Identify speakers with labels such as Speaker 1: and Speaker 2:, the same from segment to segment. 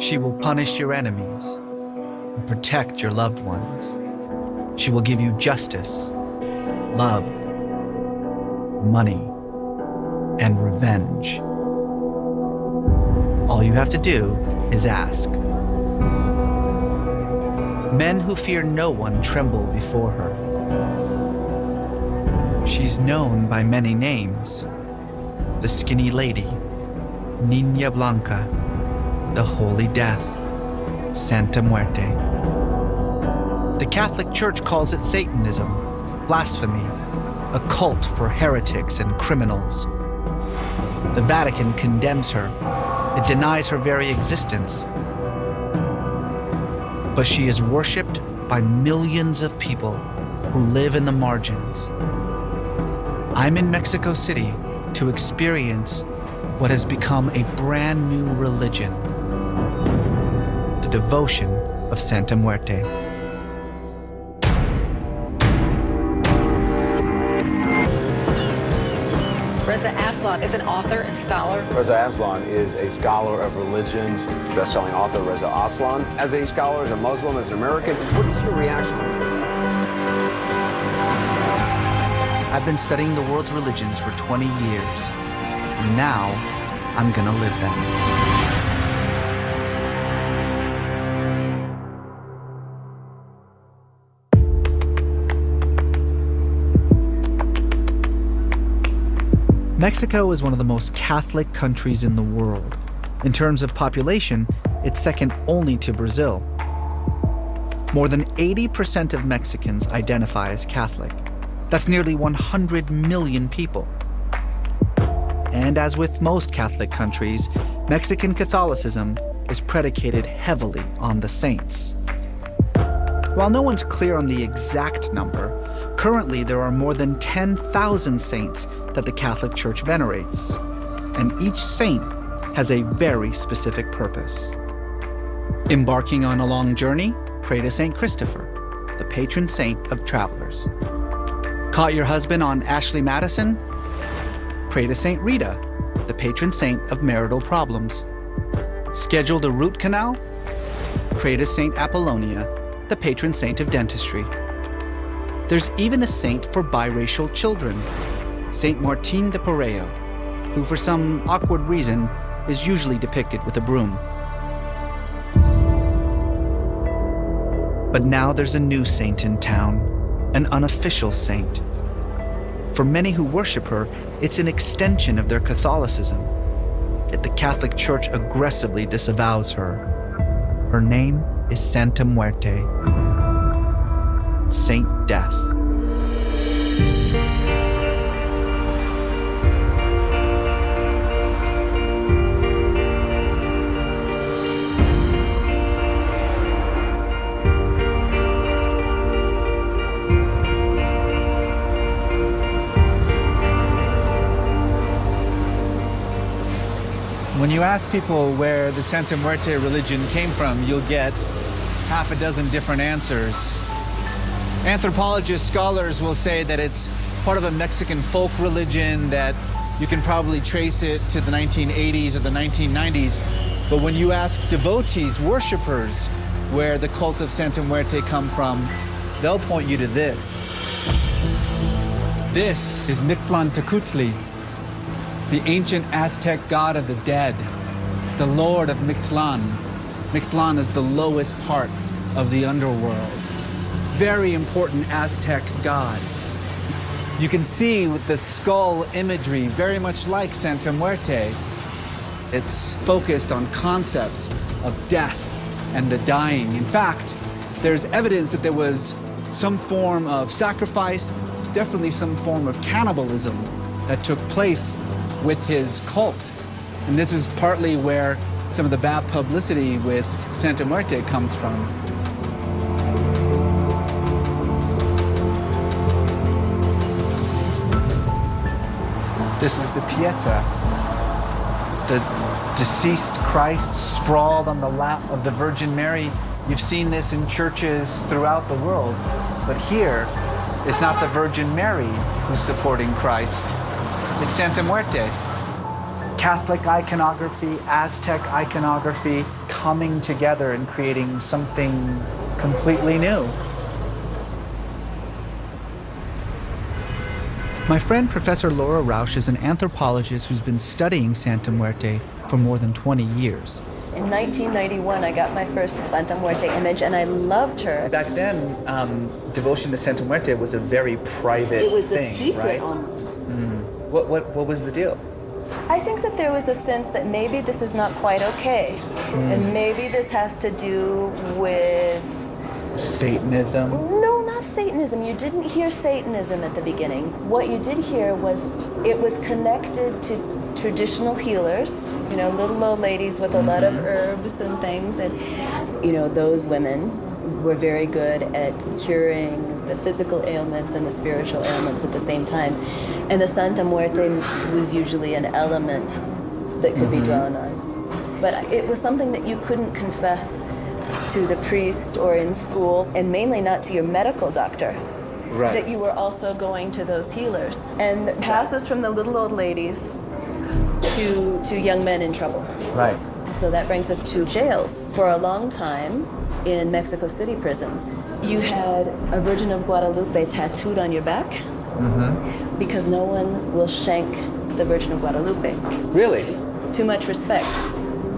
Speaker 1: She will punish your enemies and protect your loved ones. She will give you justice, love, money, and revenge. All you have to do is ask. Men who fear no one tremble before her. She's known by many names. The Skinny Lady, Niña Blanca, the Holy Death, Santa Muerte. The Catholic Church calls it Satanism, blasphemy, a cult for heretics and criminals. The Vatican condemns her. It denies her very existence. But she is worshipped by millions of people who live in the margins. I'm in Mexico City to experience what has become a brand new religion, the devotion of Santa Muerte.
Speaker 2: Resa Aslan is an author and scholar.
Speaker 3: Resa Aslan is a scholar of religions.
Speaker 4: Best-selling author Resa Aslan. As a scholar, as a Muslim, as an American, what is your reaction?
Speaker 1: I've been studying the world's religions for 20 years. And now, I'm gonna live them. Mexico is one of the most Catholic countries in the world. In terms of population, it's second only to Brazil. More than 80% of Mexicans identify as Catholic. That's nearly 100 million people. And as with most Catholic countries, Mexican Catholicism is predicated heavily on the saints. While no one's clear on the exact number, currently there are more than 10,000 saints that the Catholic Church venerates. And each saint has a very specific purpose. Embarking on a long journey? Pray to Saint Christopher, the patron saint of travelers. Caught your husband on Ashley Madison? Pray to Saint Rita, the patron saint of marital problems. Scheduled a root canal? Pray to Saint Apollonia, the patron saint of dentistry. There's even a saint for biracial children, Saint Martin de Porreo, who for some awkward reason is usually depicted with a broom. But now there's a new saint in town, an unofficial saint. For many who worship her, it's an extension of their Catholicism. Yet the Catholic Church aggressively disavows her. Her name is Santa Muerte, Saint Death. When you ask people where the Santa Muerte religion came from, you'll get half a dozen different answers. Anthropologists, scholars will say that it's part of a Mexican folk religion, that you can probably trace it to the 1980s or the 1990s. But when you ask devotees, worshipers, where the cult of Santa Muerte come from, they'll point you to this. This is Mictlantecuhtli, the ancient Aztec god of the dead, the lord of Mictlan. Mictlan is the lowest part of the underworld. Very important Aztec god. You can see with the skull imagery, very much like Santa Muerte. It's focused on concepts of death and the dying. In fact, there's evidence that there was some form of sacrifice, definitely some form of cannibalism that took place with his cult. And this is partly where some of the bad publicity with Santa Muerte comes from. This is the Pieta, the deceased Christ sprawled on the lap of the Virgin Mary. You've seen this in churches throughout the world, but here, it's not the Virgin Mary who's supporting Christ. It's Santa Muerte. Catholic iconography, Aztec iconography, coming together and creating something completely new. My friend Professor Laura Rausch is an anthropologist who's been studying Santa Muerte for more than 20 years.
Speaker 5: In 1991, I got my first Santa Muerte image, and I loved her.
Speaker 1: Back then, devotion to Santa Muerte was a very private thing,
Speaker 5: It was a secret
Speaker 1: right?
Speaker 5: almost.
Speaker 1: What was the deal?
Speaker 5: I think that there was a sense that maybe this is not quite okay, and maybe this has to do with...
Speaker 1: Satanism?
Speaker 5: No, not Satanism. You didn't hear Satanism at the beginning. What you did hear was it was connected to traditional healers, you know, little old ladies with a lot of herbs and things, and you know, those women were very good at curing the physical ailments and the spiritual ailments at the same time. And the Santa Muerte was usually an element that could be drawn on. But it was something that you couldn't confess to the priest or in school, and mainly not to your medical doctor. Right. That you were also going to those healers. And it passes from the little old ladies to young men in trouble.
Speaker 1: Right.
Speaker 5: So that brings us to jails. For a long time in Mexico City prisons, you had a Virgin of Guadalupe tattooed on your back because no one will shank the Virgin of Guadalupe.
Speaker 4: Really?
Speaker 5: Too much respect.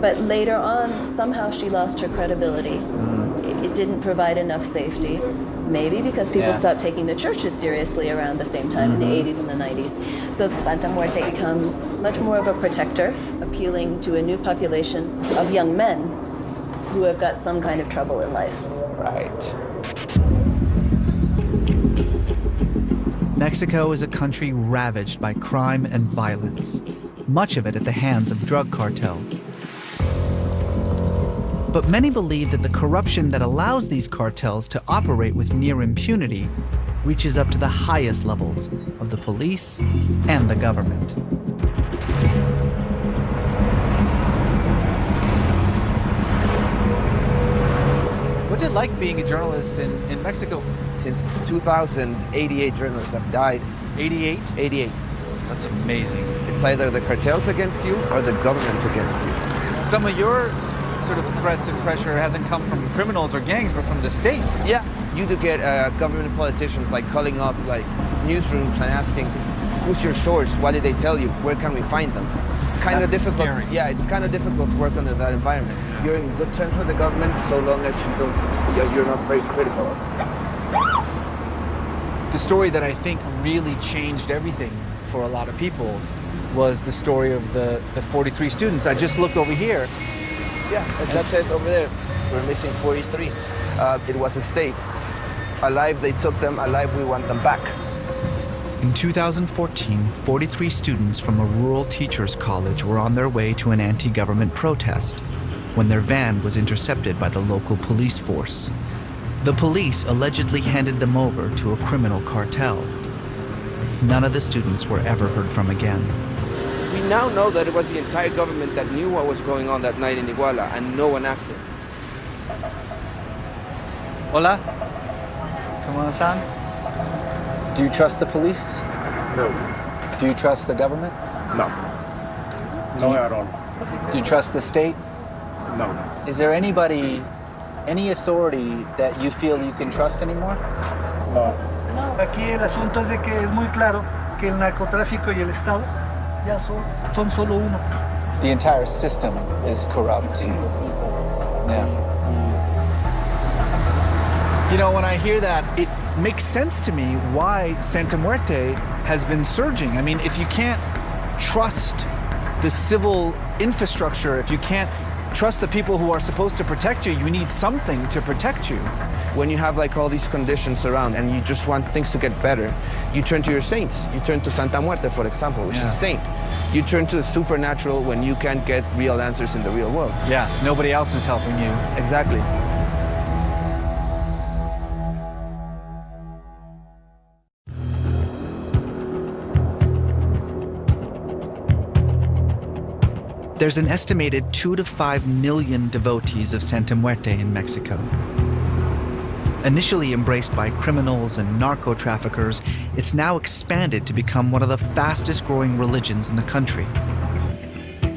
Speaker 5: But later on, somehow she lost her credibility. It didn't provide enough safety. Maybe because people stopped taking the churches seriously around the same time in the 80s and the 90s. So Santa Muerte becomes much more of a protector, appealing to a new population of young men who have got some kind of trouble in life.
Speaker 1: Right. Mexico is a country ravaged by crime and violence, much of it at the hands of drug cartels. But many believe that the corruption that allows these cartels to operate with near impunity reaches up to the highest levels of the police and the government. What's it like being a journalist in Mexico?
Speaker 6: Since 2088 journalists have died.
Speaker 1: 88?
Speaker 6: 88.
Speaker 1: That's amazing.
Speaker 6: It's either the cartels against you or the government's against you.
Speaker 1: Some of your sort of threats and pressure hasn't come from criminals or gangs, but from the state.
Speaker 6: Yeah, you do get government politicians like calling up like newsrooms and asking, who's your source? What did they tell you? Where can we find them? It's kind of difficult.
Speaker 1: Scary.
Speaker 6: Yeah, it's kind of difficult to work under that environment. You're in good terms with the government so long as you're not very critical.
Speaker 1: The story that I think really changed everything for a lot of people was the story of the 43 students. I just looked over here.
Speaker 6: Yeah, that says over there, we're missing 43. It was a state. Alive, they took them. Alive, we want them back.
Speaker 1: In 2014, 43 students from a rural teachers' college were on their way to an anti-government protest when their van was intercepted by the local police force. The police allegedly handed them over to a criminal cartel. None of the students were ever heard from again.
Speaker 6: We now know that it was the entire government that knew what was going on that night in Iguala, and no one acted.
Speaker 1: Hola. ¿Cómo están? Do you trust the police?
Speaker 7: No.
Speaker 1: Do you trust the government?
Speaker 7: No. No at all.
Speaker 1: Do you trust the state?
Speaker 7: No.
Speaker 1: Is there any authority that you feel you can trust anymore?
Speaker 7: No.
Speaker 8: Aquí el asunto es de que es muy claro que el narcotráfico y el Estado ya son solo uno.
Speaker 1: The entire system is corrupt. Yeah. You know, when I hear that, it makes sense to me why Santa Muerte has been surging. I mean, if you can't trust the civil infrastructure, if you can't trust the people who are supposed to protect you, you need something to protect you.
Speaker 6: When you have like all these conditions around and you just want things to get better, you turn to your saints. You turn to Santa Muerte, for example, which is a saint. You turn to the supernatural when you can't get real answers in the real world.
Speaker 1: Yeah, nobody else is helping you.
Speaker 6: Exactly.
Speaker 1: There's an estimated 2 to 5 million devotees of Santa Muerte in Mexico. Initially embraced by criminals and narco-traffickers, it's now expanded to become one of the fastest-growing religions in the country.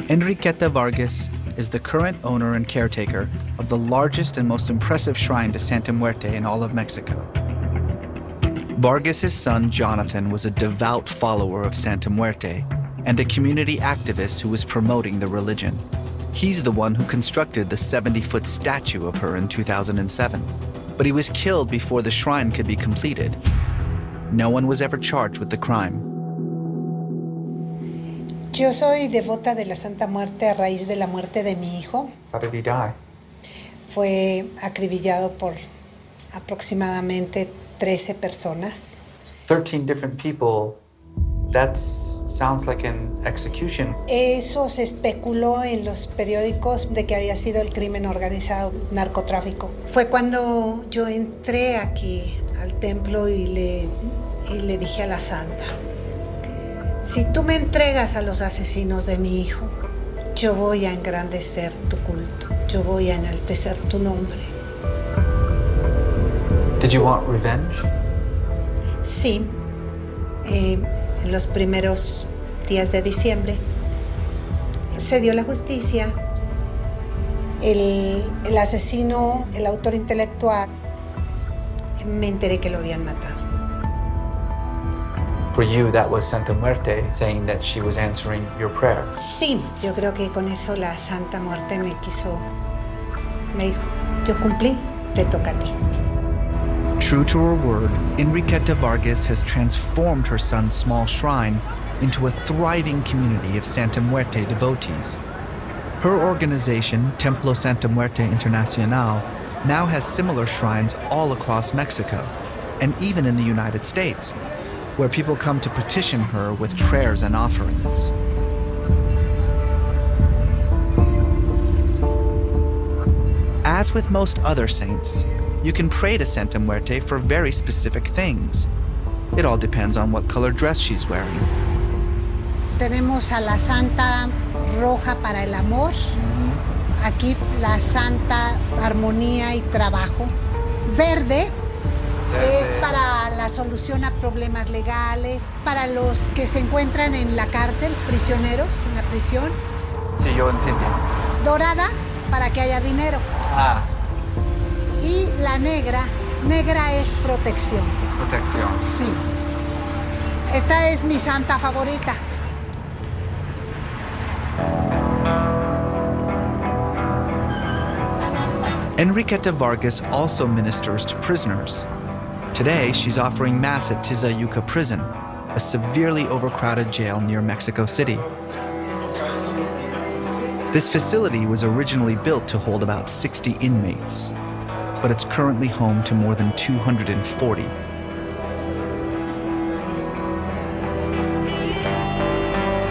Speaker 1: Enriqueta Vargas is the current owner and caretaker of the largest and most impressive shrine to Santa Muerte in all of Mexico. Vargas's son, Jonathan, was a devout follower of Santa Muerte and a community activist who was promoting the religion. He's the one who constructed the 70-foot statue of her in 2007, but he was killed before the shrine could be completed. No one was ever charged with the crime.
Speaker 9: Yo soy devota de la Santa Muerte a raíz de la muerte de mi hijo.
Speaker 1: How did he die?
Speaker 9: Fue acribillado por aproximadamente 13 personas.
Speaker 1: 13 different people. That sounds like an execution.
Speaker 9: Eso se especuló en los periódicos de que había sido el crimen organizado, narcotráfico. Fue cuando yo entré aquí al templo y le dije a la santa: si tú me entregas a los asesinos de mi hijo, yo voy a engrandecer tu culto, yo voy a enaltecer tu nombre.
Speaker 1: Did you want revenge?
Speaker 9: Sí, en los primeros días de diciembre se dio la justicia. El asesino, el autor intelectual, me enteré que lo habían matado.
Speaker 1: For you, that was Santa Muerte saying that she was answering your prayer.
Speaker 9: Sí, yo creo que con eso la Santa Muerte me dijo, yo cumplí, te toca a ti.
Speaker 1: True to her word, Enriqueta Vargas has transformed her son's small shrine into a thriving community of Santa Muerte devotees. Her organization, Templo Santa Muerte Internacional, now has similar shrines all across Mexico, and even in the United States, where people come to petition her with prayers and offerings. As with most other saints, you can pray to Santa Muerte for very specific things. It all depends on what color dress she's wearing.
Speaker 9: Tenemos a la Santa Roja para el amor, aquí la Santa Armonía y Trabajo. Verde es para la solución a problemas legales, para los que se encuentran en la cárcel, prisioneros, en la prisión.
Speaker 1: Sí, yo entiendo.
Speaker 9: Dorada, para que haya dinero. Y la negra es protección.
Speaker 1: Protección.
Speaker 9: Sí. Esta es mi santa favorita.
Speaker 1: Enriqueta Vargas also ministers to prisoners. Today, she's offering Mass at Tizayuca Prison, a severely overcrowded jail near Mexico City. This facility was originally built to hold about 60 inmates, but it's currently home to more than 240.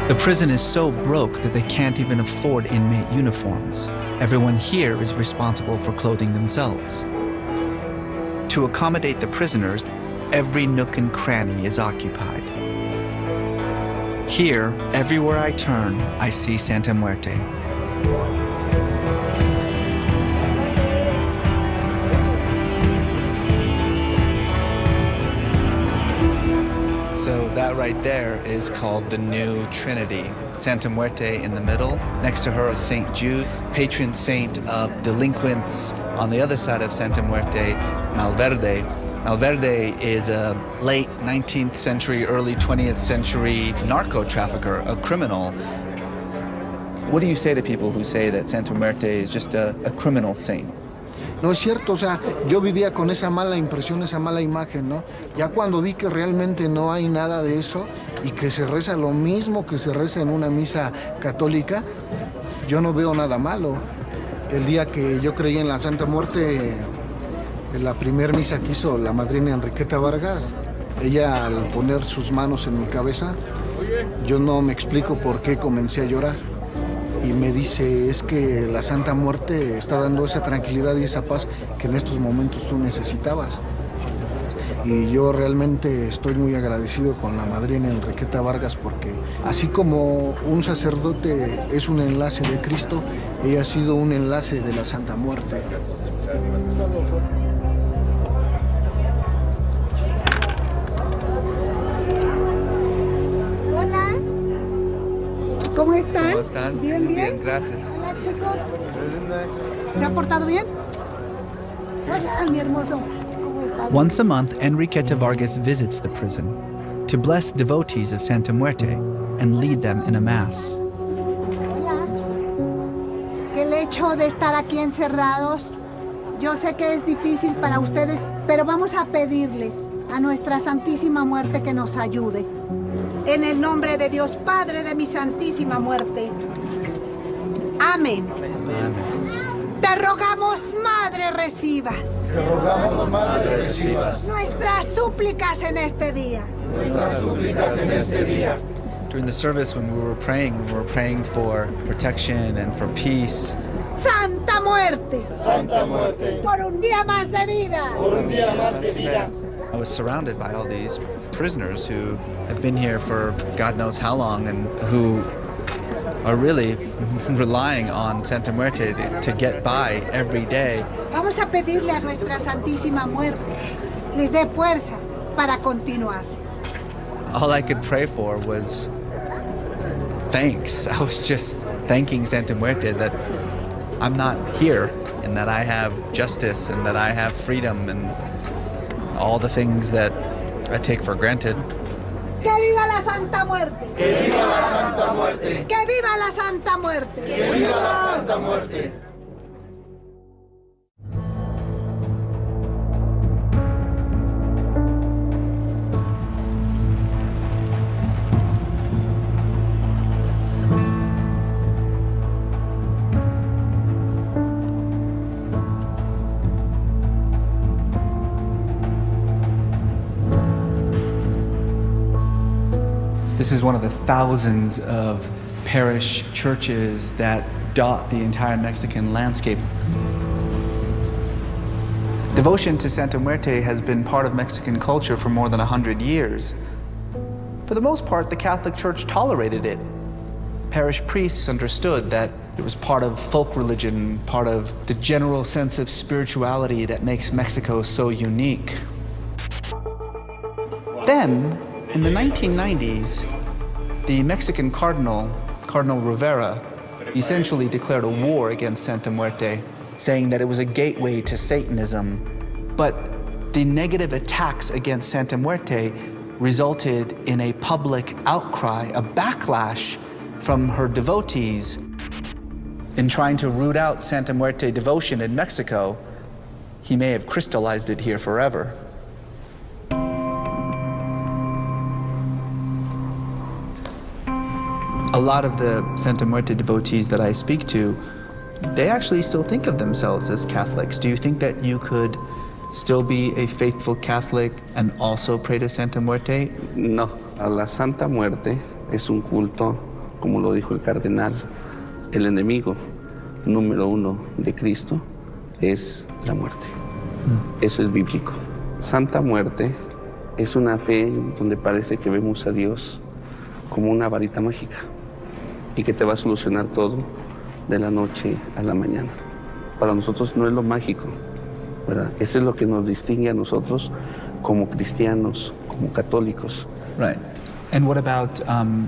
Speaker 1: The prison is so broke that they can't even afford inmate uniforms. Everyone here is responsible for clothing themselves. To accommodate the prisoners, every nook and cranny is occupied. Here, everywhere I turn, I see Santa Muerte. So that right there is called the New Trinity. Santa Muerte in the middle. Next to her is St. Jude, patron saint of delinquents. On the other side of Santa Muerte, Malverde. Malverde is a late 19th century, early 20th century narco trafficker, a criminal. What do you say to people who say that Santa Muerte is just a criminal saint?
Speaker 10: No es cierto, o sea, yo vivía con esa mala impresión, esa mala imagen, ¿no? Ya cuando vi que realmente no hay nada de eso y que se reza lo mismo que se reza en una misa católica, yo no veo nada malo. El día que yo creí en la Santa Muerte, en la primer misa que hizo la madrina Enriqueta Vargas, ella al poner sus manos en mi cabeza, yo no me explico por qué comencé a llorar. Y me dice, es que la Santa Muerte está dando esa tranquilidad y esa paz que en estos momentos tú necesitabas. Y yo realmente estoy muy agradecido con la madrina Enriqueta Vargas porque así como un sacerdote es un enlace de Cristo, ella ha sido un enlace de la Santa Muerte.
Speaker 11: ¿Cómo están?
Speaker 6: ¿Cómo están?
Speaker 11: Bien, bien.
Speaker 6: Bien, gracias.
Speaker 11: Hola, chicos. ¿Se ha portado bien? Hola, mi hermoso.
Speaker 1: Once a month, Enriqueta Vargas visits the prison to bless devotees of Santa Muerte and lead them in a mass.
Speaker 11: Hola. Que el hecho de estar aquí encerrados, yo sé que es difícil para ustedes, pero vamos a pedirle a nuestra Santísima Muerte que nos ayude. En el nombre de Dios Padre de mi Santísima Muerte. Amén. Te rogamos, Madre, recibas.
Speaker 10: Te rogamos, Madre, recibas
Speaker 11: Nuestras súplicas en este día.
Speaker 10: nuestras súplicas en este día.
Speaker 1: During the service, when we were praying for protection and for peace.
Speaker 11: Santa Muerte.
Speaker 10: Santa Muerte,
Speaker 11: Por un día más de vida.
Speaker 10: por un día más de vida.
Speaker 1: I was surrounded by all these prisoners who have been here for God knows how long and who are really relying on Santa Muerte to get by every day.
Speaker 11: Vamos a pedirle a nuestra Santísima Muerte les dé fuerza para continuar.
Speaker 1: All I could pray for was thanks. I was just thanking Santa Muerte that I'm not here and that I have justice and that I have freedom and all the things that I take for granted.
Speaker 11: ¡Que viva la Santa Muerte!
Speaker 10: ¡Que viva la Santa Muerte!
Speaker 11: ¡Que viva la Santa Muerte!
Speaker 10: ¡Que viva la Santa Muerte!
Speaker 1: This is one of the thousands of parish churches that dot the entire Mexican landscape. Devotion to Santa Muerte has been part of Mexican culture for more than 100 years. For the most part, the Catholic Church tolerated it. Parish priests understood that it was part of folk religion, part of the general sense of spirituality that makes Mexico so unique. Then, in the 1990s, the Mexican Cardinal Rivera, essentially declared a war against Santa Muerte, saying that it was a gateway to Satanism. But the negative attacks against Santa Muerte resulted in a public outcry, a backlash from her devotees. In trying to root out Santa Muerte devotion in Mexico, he may have crystallized it here forever. A lot of the Santa Muerte devotees that I speak to, they actually still think of themselves as Catholics. Do you think that you could still be a faithful Catholic and also pray to Santa Muerte?
Speaker 12: No, a la Santa Muerte es un culto, como lo dijo el cardenal, el enemigo número uno de Cristo es la muerte. Eso es bíblico. Santa Muerte es una fe donde parece que vemos a Dios como una varita mágica y que te va a solucionar todo de la noche a la mañana. Para nosotros no es lo mágico, ¿verdad? Eso es lo que nos distingue a nosotros como cristianos, como católicos.
Speaker 1: Right. And what about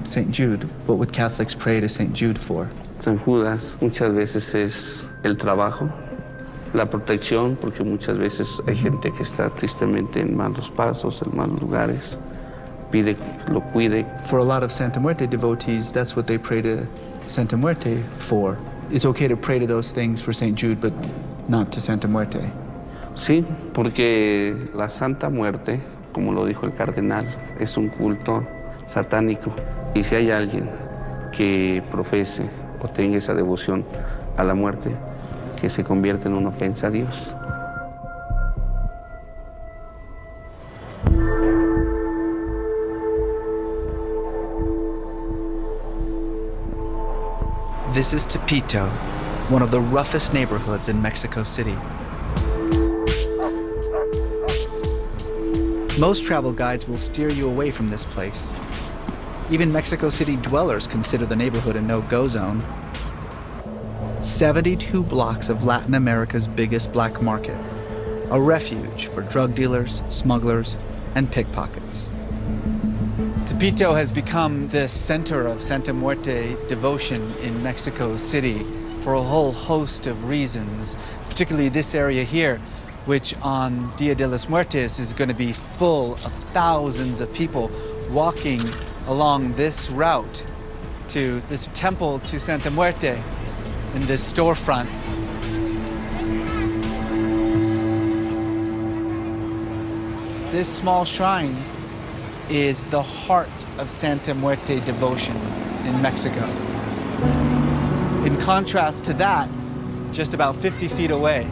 Speaker 1: St. Jude? What would Catholics pray to St. Jude for?
Speaker 12: San Judas muchas veces es el trabajo, la protección, porque muchas veces hay gente que está tristemente en malos pasos, en malos lugares. Pide que lo cuide.
Speaker 1: For a lot of Santa Muerte devotees, that's what they pray to Santa Muerte for. It's okay to pray to those things for St. Jude, but not to Santa Muerte.
Speaker 12: Sí, porque la Santa Muerte, como lo dijo el cardenal, es un culto satánico. Y si hay alguien que profese o tenga esa devoción a la muerte, que se convierte en una ofensa a Dios.
Speaker 1: This is Tepito, one of the roughest neighborhoods in Mexico City. Most travel guides will steer you away from this place. Even Mexico City dwellers consider the neighborhood a no-go zone. 72 blocks of Latin America's biggest black market, a refuge for drug dealers, smugglers, and pickpockets. Tepito has become the center of Santa Muerte devotion in Mexico City for a whole host of reasons, particularly this area here, which on Dia de los Muertes is going to be full of thousands of people walking along this route to this temple to Santa Muerte in this storefront. This small shrine is the heart of Santa Muerte devotion in Mexico. In contrast to that, just about 50 feet away,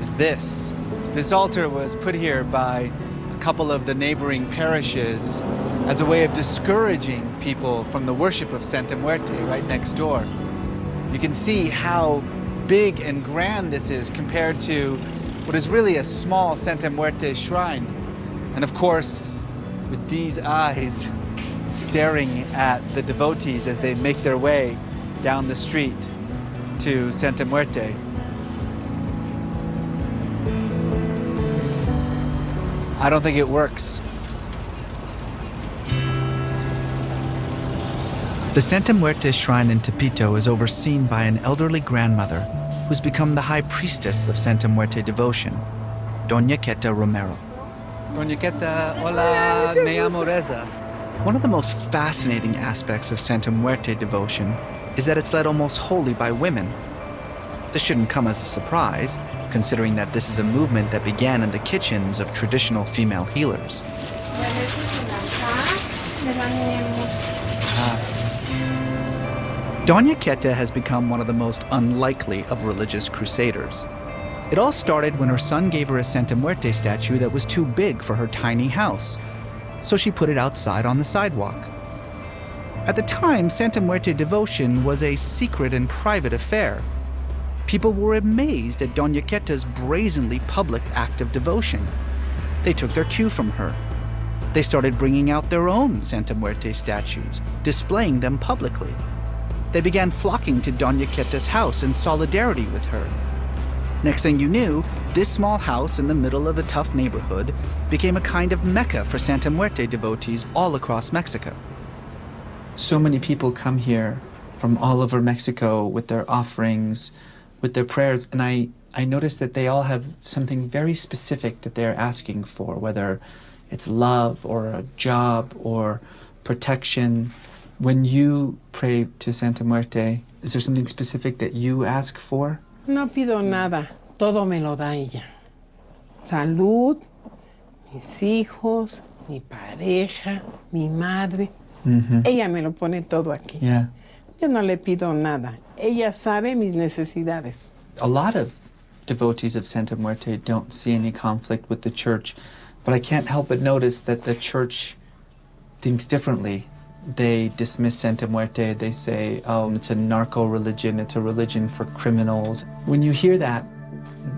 Speaker 1: is this. This altar was put here by a couple of the neighboring parishes as a way of discouraging people from the worship of Santa Muerte right next door. You can see how big and grand this is compared to what is really a small Santa Muerte shrine. And of course, with these eyes staring at the devotees as they make their way down the street to Santa Muerte. I don't think it works. The Santa Muerte shrine in Tepito is overseen by an elderly grandmother who's become the high priestess of Santa Muerte devotion, Doña Queta Romero. Doña Queta, hola, me llamo Resa. One of the most fascinating aspects of Santa Muerte devotion is that it's led almost wholly by women. This shouldn't come as a surprise, considering that this is a movement that began in the kitchens of traditional female healers. Doña Queta has become one of the most unlikely of religious crusaders. It all started when her son gave her a Santa Muerte statue that was too big for her tiny house, so she put it outside on the sidewalk. At the time, Santa Muerte devotion was a secret and private affair. People were amazed at Doña Queta's brazenly public act of devotion. They took their cue from her. They started bringing out their own Santa Muerte statues, displaying them publicly. They began flocking to Doña Queta's house in solidarity with her. Next thing you knew, this small house in the middle of a tough neighborhood became a kind of mecca for Santa Muerte devotees all across Mexico. So many people come here from all over Mexico with their offerings, with their prayers, and I noticed that they all have something very specific that they're asking for, whether it's love or a job or protection. When you pray to Santa Muerte, is there something specific that you ask for?
Speaker 13: No pido nada, todo me lo da ella. Salud, mis hijos, mi pareja, mi madre. Ella me lo pone todo aquí.
Speaker 1: Yeah.
Speaker 13: Yo no le pido nada. Ella sabe mis necesidades.
Speaker 1: A lot of devotees of Santa Muerte don't see any conflict with the church, but I can't help but notice that the church thinks differently. They dismiss Santa Muerte. They say, oh, it's a narco-religion. It's a religion for criminals. When you hear that,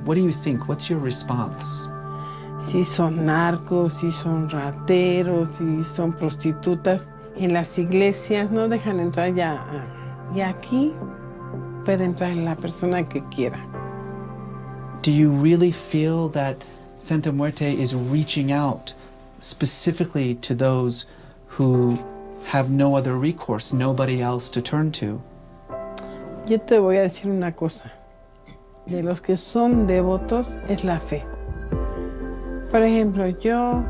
Speaker 1: what do you think? What's your response?
Speaker 13: Si son narcos, si son rateros, si son prostitutas, en las iglesias no dejan entrar ya. Y aquí puede entrar la persona que quiera.
Speaker 1: Do you really feel that Santa Muerte is reaching out specifically to those who have no other recourse, nobody else to turn to?
Speaker 13: Yo te voy a decir una cosa. De los que son devotos es la fe. Por ejemplo, yo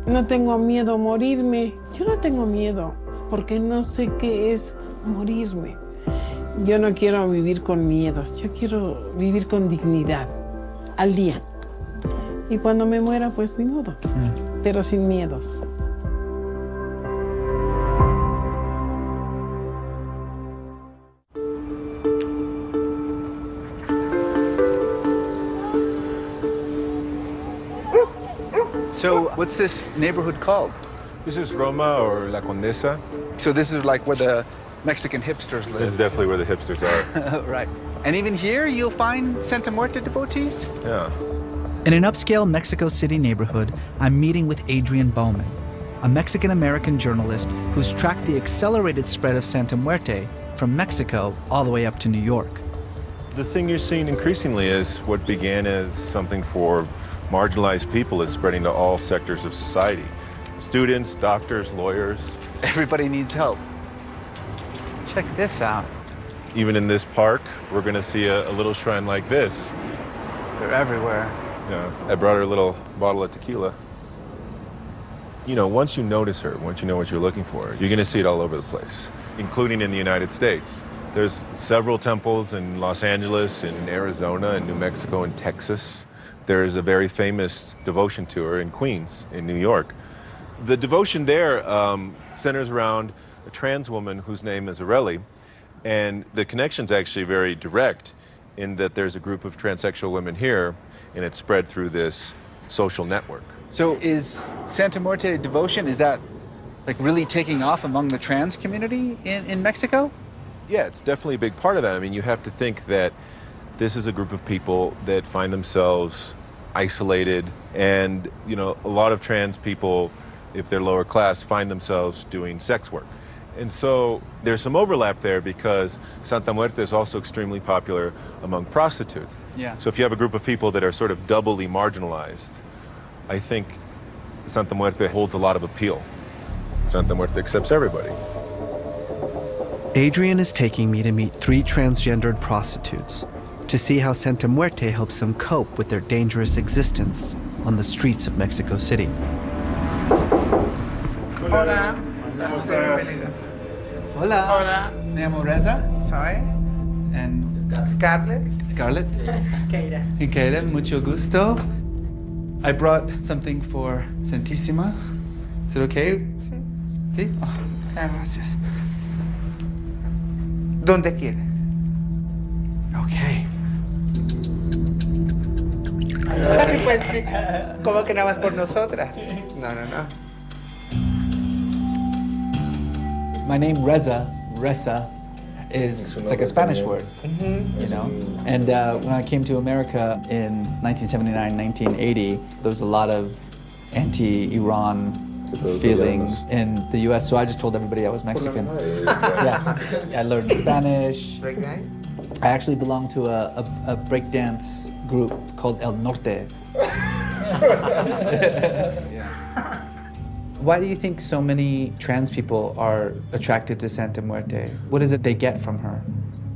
Speaker 13: no tengo miedo a morirme. Yo no tengo miedo porque no sé qué es morirme. Yo no quiero vivir con miedos. Yo quiero vivir con dignidad al día. Y cuando me muera, pues ni modo, pero sin miedos.
Speaker 1: So what's this neighborhood called?
Speaker 3: This is Roma or La Condesa.
Speaker 1: So this is like where the Mexican hipsters live.
Speaker 3: This is definitely where the hipsters are.
Speaker 1: Right. And even here, you'll find Santa Muerte devotees?
Speaker 3: Yeah.
Speaker 1: In an upscale Mexico City neighborhood, I'm meeting with Adrian Bowman, a Mexican-American journalist who's tracked the accelerated spread of Santa Muerte from Mexico all the way up to New York.
Speaker 3: The thing you're seeing increasingly is what began as something for marginalized people is spreading to all sectors of society. Students, doctors, lawyers.
Speaker 1: Everybody needs help. Check this out.
Speaker 3: Even in this park, we're going to see a little shrine like this.
Speaker 1: They're everywhere.
Speaker 3: Yeah, I brought her a little bottle of tequila. You know, once you notice her, once you know what you're looking for, you're going to see it all over the place, including in the United States. There's several temples in Los Angeles, in Arizona, in New Mexico, and Texas. There's a very famous devotion to her in Queens, in New York. The devotion there centers around a trans woman whose name is Aurelie, and the connection's actually very direct in that there's a group of transsexual women here, and it's spread through this social network.
Speaker 1: So is Santa Muerte devotion, is that like really taking off among the trans community in Mexico?
Speaker 3: Yeah, it's definitely a big part of that. I mean, you have to think that this is a group of people that find themselves isolated, and, you know, a lot of trans people, if they're lower class, find themselves doing sex work. And so there's some overlap there because Santa Muerte is also extremely popular among prostitutes.
Speaker 1: Yeah.
Speaker 3: So if you have a group of people that are sort of doubly marginalized, I think Santa Muerte holds a lot of appeal. Santa Muerte accepts everybody.
Speaker 1: Adrian is taking me to meet 3 transgendered prostitutes to see how Santa Muerte helps them cope with their dangerous existence on the streets of Mexico City.
Speaker 14: Hola.
Speaker 1: Hola.
Speaker 14: Hola.
Speaker 1: Me llamo Resa.
Speaker 14: Soy.
Speaker 1: And
Speaker 14: Scarlett.
Speaker 1: Scarlett.
Speaker 14: Keira.
Speaker 1: Keira, mucho gusto. I brought something for Santísima. Is it okay?
Speaker 14: Sí.
Speaker 1: Sí? Oh, gracias.
Speaker 14: ¿Dónde quieres?
Speaker 1: Okay.
Speaker 14: Pues, ¿cómo que nada más por nosotras? No.
Speaker 1: My name Resa is it's like a Spanish word, you know. And when I came to America in 1979, 1980, there was a lot of anti-Iran feelings in the U.S. So I just told everybody I was Mexican. Yes, I learned Spanish. I actually belong to a breakdance group called El Norte. Why do you think so many trans people are attracted to Santa Muerte? What is it they get from her?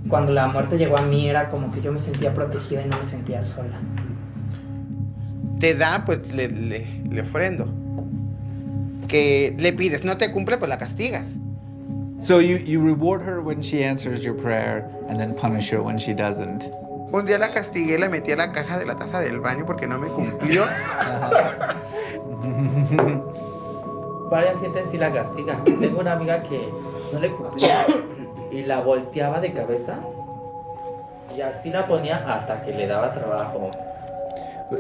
Speaker 15: Cuando la muerte llegó a mí era como que yo me sentía protegida y no me sentía sola.
Speaker 14: Te da, pues le ofrendo. Que le pides, no te cumple, pues la castigas.
Speaker 1: So you reward her when she answers your prayer and then punish her when she doesn't.
Speaker 14: Un día la castigué, la metí a la caja de la taza del baño porque no me cumplió.
Speaker 16: Varias gente sí la castiga. Tengo una amiga que no le cumplía y la volteaba de cabeza y así la ponía hasta que le daba trabajo.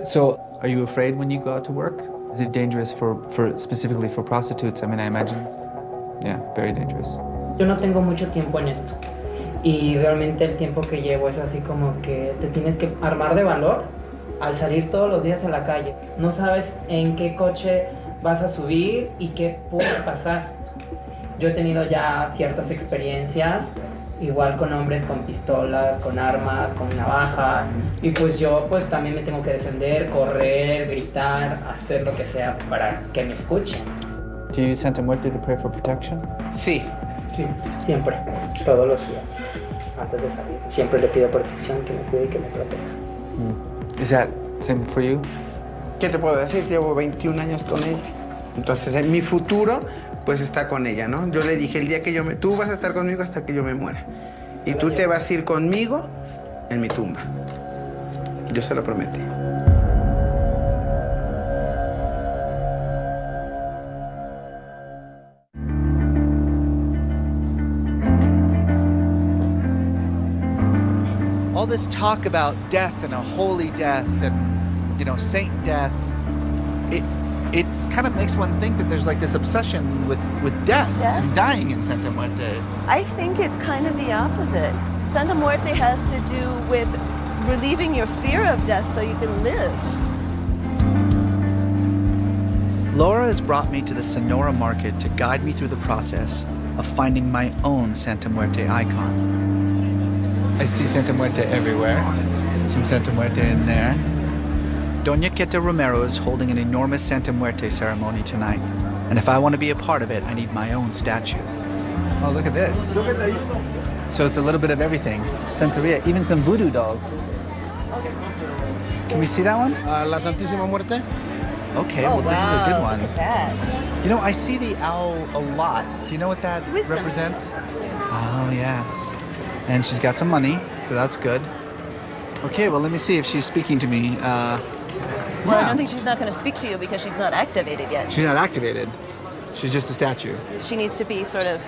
Speaker 1: So, are you afraid when you go out to work? Is it dangerous for specifically for prostitutes? I mean, I imagine. Yeah, very dangerous.
Speaker 15: Yo no tengo mucho tiempo en esto y realmente el tiempo que llevo es así como que te tienes que armar de valor al salir todos los días a la calle. No sabes en qué coche vas a subir y qué puede pasar. Yo he tenido ya ciertas experiencias, igual con hombres con pistolas, con armas, con navajas, y pues yo pues también me tengo que defender, correr, gritar, hacer lo que sea para que me escuchen.
Speaker 1: Do you use Santa Muerte to pray for protection?
Speaker 15: Sí, siempre, todos los días, antes de salir. Siempre le pido protección, que me cuide y que me proteja.
Speaker 1: Is that same for you?
Speaker 14: ¿Qué te puedo decir? Llevo 21 años con ella. Entonces, en mi futuro, pues está con ella, ¿no? Yo le dije, el día que tú vas a estar conmigo hasta que yo me muera. Y tú te vas a ir conmigo en mi tumba. Yo se lo prometí.
Speaker 1: All this talk about death and a holy death and, you know, saint death, it kind of makes one think that there's like this obsession with death and dying in Santa Muerte.
Speaker 5: I think it's kind of the opposite. Santa Muerte has to do with relieving your fear of death so you can live.
Speaker 1: Laura has brought me to the Sonora market to guide me through the process of finding my own Santa Muerte icon. I see Santa Muerte everywhere. Some Santa Muerte in there. Doña Queta Romero is holding an enormous Santa Muerte ceremony tonight. And if I want to be a part of it, I need my own statue. Oh, look at this. So it's a little bit of everything. Santeria, even some voodoo dolls. Can we see that one?
Speaker 10: La Santísima Muerte.
Speaker 1: Okay, well, this is a good one.
Speaker 5: Look at that.
Speaker 1: You know, I see the owl a lot. Do you know what that
Speaker 5: Wisdom.
Speaker 1: represents? Oh, yes. And she's got some money, so that's good. Okay, well, let me see if she's speaking to me.
Speaker 5: Well, I don't think she's not going to speak to you because she's not activated yet.
Speaker 1: She's not activated. She's just a statue.
Speaker 5: She needs to be sort of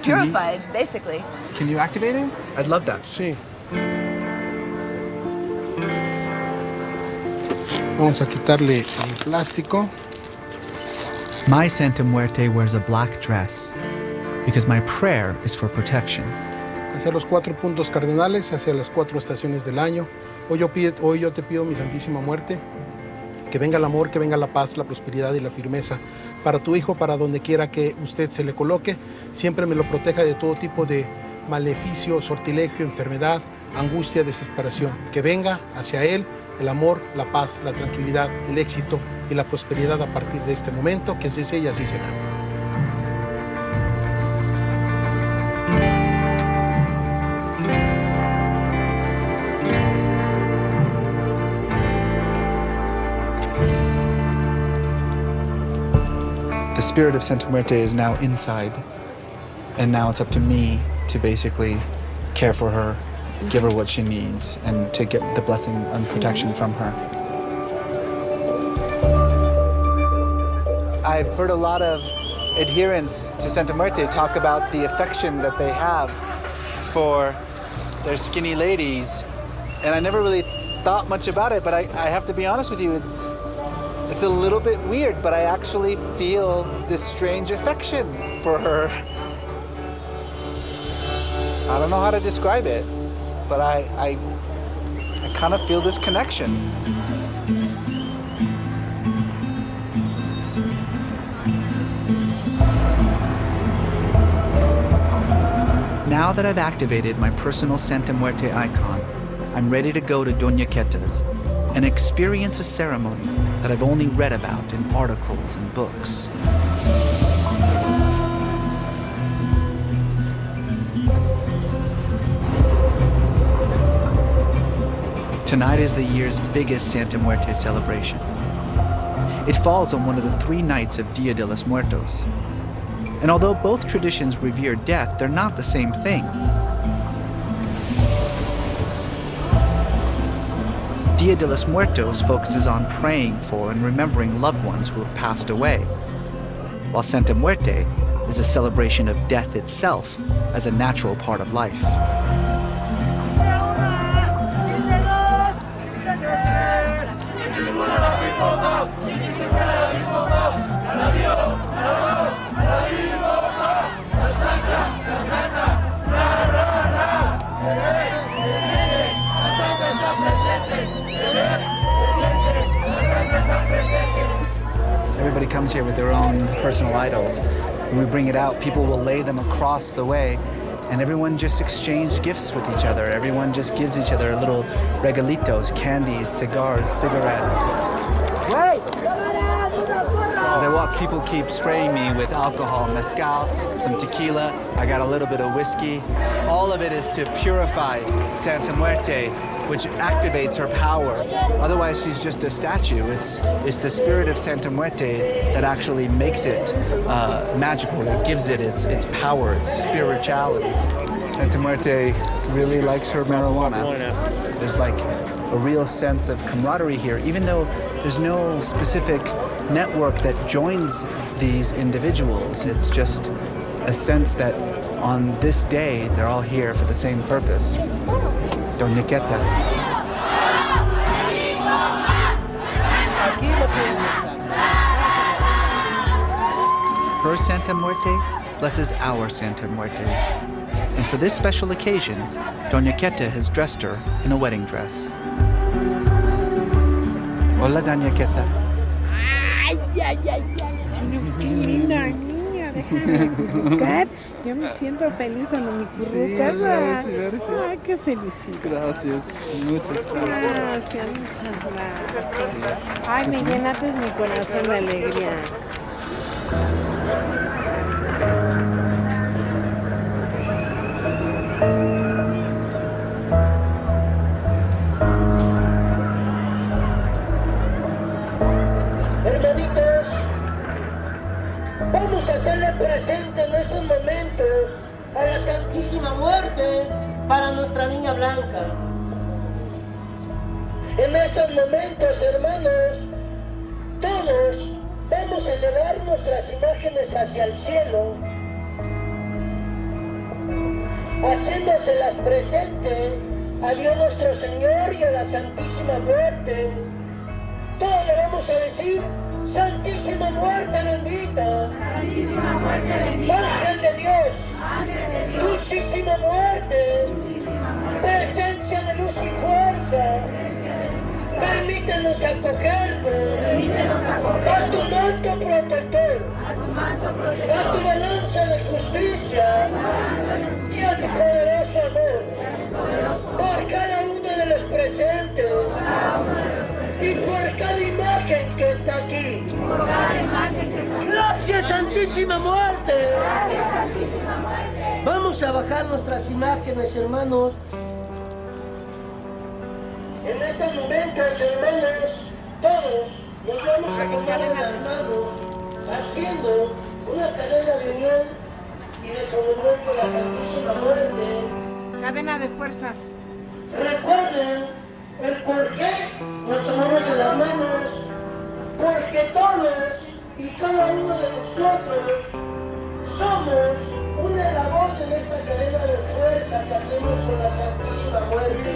Speaker 5: purified, basically.
Speaker 1: Can you activate her? I'd love that.
Speaker 10: Sí. Vamos a quitarle el plástico.
Speaker 1: My Santa Muerte wears a black dress because my prayer is for protection.
Speaker 10: Hacia los 4 puntos cardinales, hacia las 4 estaciones del año. Hoy yo te pido, mi Santísima Muerte, que venga el amor, que venga la paz, la prosperidad y la firmeza para tu hijo, para donde quiera que usted se le coloque. Siempre me lo proteja de todo tipo de maleficio, sortilegio, enfermedad, angustia, desesperación. Que venga hacia él el amor, la paz, la tranquilidad, el éxito y la prosperidad a partir de este momento. Que así sea y así será.
Speaker 1: The spirit of Santa Muerte is now inside, and now it's up to me to basically care for her, give her what she needs, and to get the blessing and protection from her. I've heard a lot of adherents to Santa Muerte talk about the affection that they have for their skinny ladies, and I never really thought much about it, but I have to be honest with you, it's a little bit weird, but I actually feel this strange affection for her. I don't know how to describe it, but I kind of feel this connection. Now that I've activated my personal Santa Muerte icon, I'm ready to go to Doña Queta's and experience a ceremony that I've only read about in articles and books. Tonight is the year's biggest Santa Muerte celebration. It falls on one of the 3 nights of Dia de los Muertos. And although both traditions revere death, they're not the same thing. Dia de los Muertos focuses on praying for and remembering loved ones who have passed away, while Santa Muerte is a celebration of death itself as a natural part of life. Everybody comes here with their own personal idols. When we bring it out, people will lay them across the way, and everyone just exchanged gifts with each other. Everyone just gives each other little regalitos, candies, cigars, cigarettes. As I walk, people keep spraying me with alcohol, mezcal, some tequila. I got a little bit of whiskey. All of it is to purify Santa Muerte, which activates her power. Otherwise, she's just a statue. It's the spirit of Santa Muerte that actually makes it magical, that gives it its power, its spirituality. Santa Muerte really likes her marijuana. There's like a real sense of camaraderie here, even though there's no specific network that joins these individuals. It's just a sense that on this day, they're all here for the same purpose. Doña Queta. Her Santa Muerte blesses our Santa Muertes. And for this special occasion, Doña Queta has dressed her in a wedding dress. Hola, Doña Queta.
Speaker 13: Ay, ay, ay, ay. Qué linda niña, déjame currucar. Yo me siento feliz cuando me currucas. Ay, qué felicidad.
Speaker 1: Gracias, muchas
Speaker 13: Gracias, muchas gracias. Ay, me llenaste mi corazón de alegría.
Speaker 17: Santísima Muerte para nuestra niña blanca.
Speaker 18: En estos momentos, hermanos, todos vamos a elevar nuestras imágenes hacia el cielo, haciéndoselas presente a Dios nuestro Señor y a la Santísima Muerte. Todos le vamos a decir: Santísima Muerte bendita,
Speaker 19: Santísima Muerte bendita,
Speaker 18: Ángel de Dios,
Speaker 19: Ángel de Dios,
Speaker 18: Dulcísima Muerte, presencia de luz y fuerza, permítenos acogerte a tu manto protector, a tu balanza de justicia y a tu poderoso amor por cada uno de los presentes y por cada imagen que está aquí.
Speaker 17: Gracias, Santísima Muerte. Vamos a bajar nuestras imágenes, hermanos.
Speaker 18: En estos momentos, hermanos, todos nos vamos a tomar en las manos, haciendo una cadena de unión y de comunión con la Santísima Muerte.
Speaker 13: Cadena de fuerzas.
Speaker 18: Recuerden el por qué nos tomamos de las manos, porque todos y cada uno de nosotros somos un eslabón en esta cadena de fuerza que hacemos con la Santísima Muerte.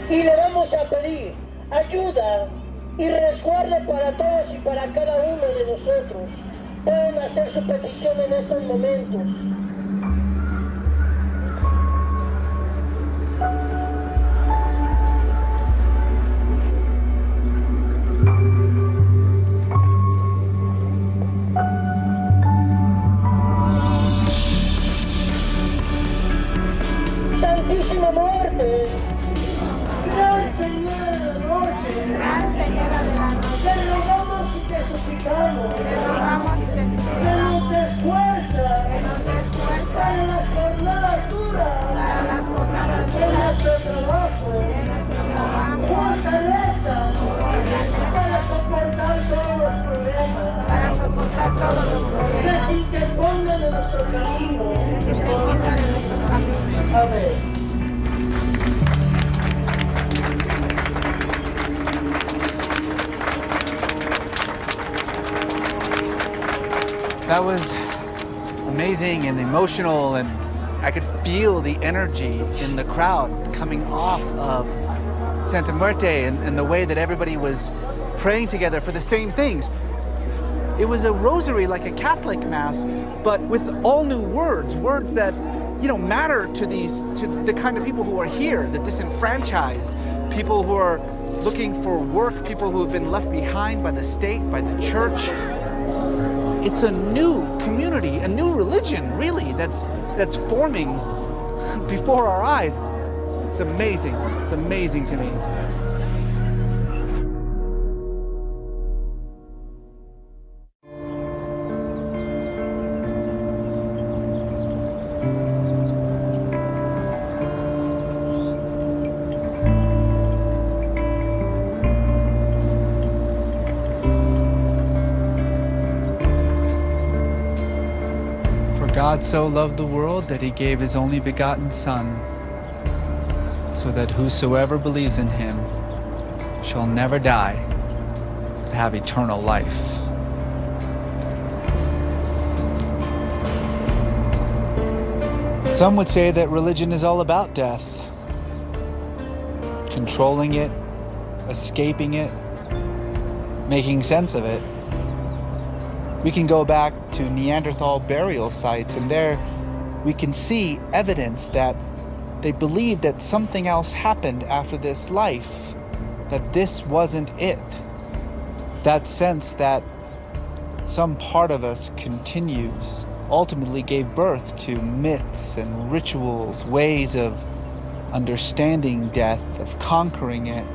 Speaker 18: Y le vamos a pedir ayuda y resguardo para todos y para cada uno de nosotros. Pueden hacer su petición en estos momentos. Santísima Muerte, Gran Señora de la Noche, te rogamos y te suplicamos, que nos des fuerza para las jornadas duras, en nuestro trabajo, fortaleza para soportar todos los problemas, que se interpongan en nuestro camino. Amén.
Speaker 1: That was amazing and emotional, and I could feel the energy in the crowd coming off of Santa Muerte and the way that everybody was praying together for the same things. It was a rosary like a Catholic Mass, but with all new words, words that, you know, matter to the kind of people who are here, the disenfranchised, people who are looking for work, people who have been left behind by the state, by the church. It's a new community, a new religion, really, that's forming before our eyes. It's amazing. It's amazing to me. God so loved the world that he gave his only begotten Son, so that whosoever believes in him shall never die, but have eternal life. Some would say that religion is all about death, controlling it, escaping it, making sense of it. We can go back to Neanderthal burial sites, and there we can see evidence that they believed that something else happened after this life, that this wasn't it. That sense that some part of us continues ultimately gave birth to myths and rituals, ways of understanding death, of conquering it.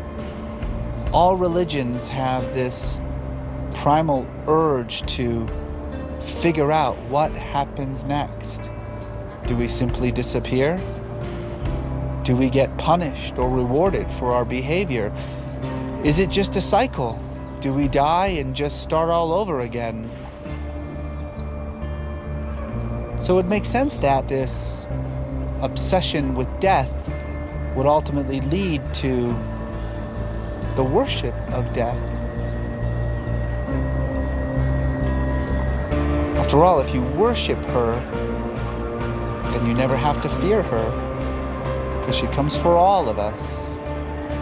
Speaker 1: All religions have this primal urge to figure out what happens next. Do we simply disappear? Do we get punished or rewarded for our behavior? Is it just a cycle? Do we die and just start all over again? So it makes sense that this obsession with death would ultimately lead to the worship of death. After all, if you worship her, then you never have to fear her, because she comes for all of us,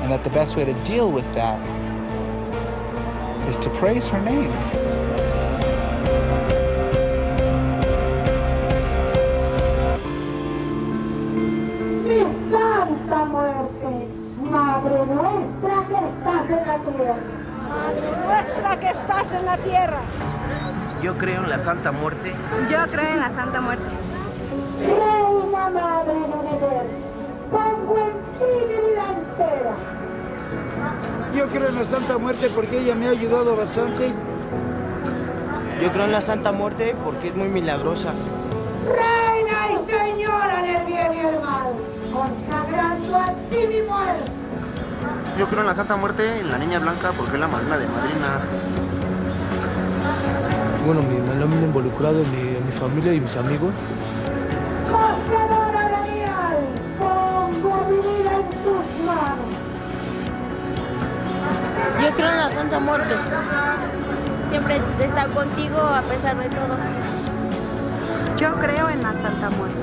Speaker 1: and that the best way to deal with that is to praise her name.
Speaker 19: Mi Santa Muerte, Madre nuestra que estás en la tierra.
Speaker 11: Madre nuestra que estás en la tierra.
Speaker 20: Yo creo en la Santa Muerte.
Speaker 11: Yo creo en la Santa Muerte.
Speaker 19: Reina Madre del Universo, pongo en ti mi vida entera.
Speaker 21: Yo creo en la Santa Muerte porque ella me ha ayudado bastante.
Speaker 20: Yo creo en la Santa Muerte porque es muy milagrosa.
Speaker 19: Reina y Señora del bien y el mal, consagrando a ti mi muerte.
Speaker 20: Yo creo en la Santa Muerte, en la Niña Blanca, porque es la madrina de madrinas.
Speaker 22: Bueno, me lo han involucrado en mi familia y mis amigos.
Speaker 19: Poseedora de mi alma, pongo mi vida en tus manos.
Speaker 23: Yo creo en la Santa Muerte. Siempre está contigo a pesar de todo.
Speaker 11: Yo creo en la Santa Muerte.